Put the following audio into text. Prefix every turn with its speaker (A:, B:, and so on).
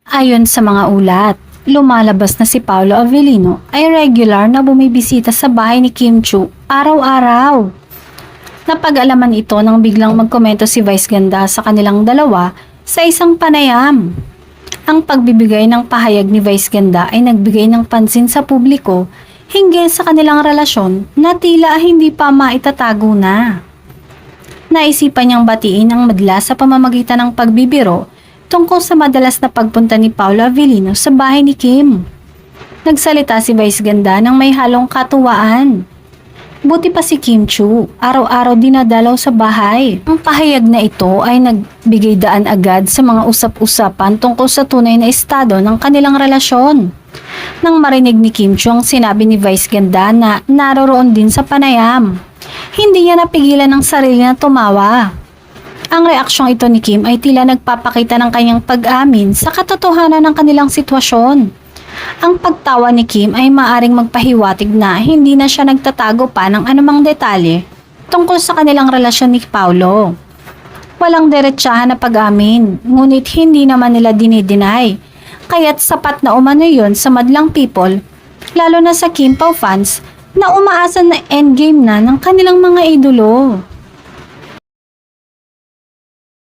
A: Ayon sa mga ulat, lumalabas na si Paolo Avellino ay regular na bumibisita sa bahay ni Kim Chiu araw-araw. Napag-alaman ito nang biglang magkomento si Vice Ganda sa kanilang dalawa sa isang panayam. Ang pagbibigay ng pahayag ni Vice Ganda ay nagbigay ng pansin sa publiko hinggil sa kanilang relasyon na tila hindi pa maitatago na. Naisipan niyang batiin ang madla sa pamamagitan ng pagbibiro tungkol sa madalas na pagpunta ni Paolo Avellino sa bahay ni Kim. Nagsalita si Vice Ganda ng may halong katuwaan. Buti pa si Kim Chiu, araw-araw dinadalaw sa bahay. Ang pahayag na ito ay nagbigay daan agad sa mga usap-usapan tungkol sa tunay na estado ng kanilang relasyon. Nang marinig ni Kim Chiu ang sinabi ni Vice Ganda na naroroon din sa panayam, hindi niya napigilan ng sarili na tumawa. Ang reaksyong ito ni Kim ay tila nagpapakita ng kanyang pag-amin sa katotohanan ng kanilang sitwasyon. Ang pagtawa ni Kim ay maaring magpahiwatig na hindi na siya nagtatago pa ng anumang detalye tungkol sa kanilang relasyon ni Paolo. Walang diretsahan na pag-amin, ngunit hindi naman nila dinideny, kaya't sapat na umano yun sa madlang people, lalo na sa Kim Pao fans na umaasa na endgame na ng kanilang mga idolo.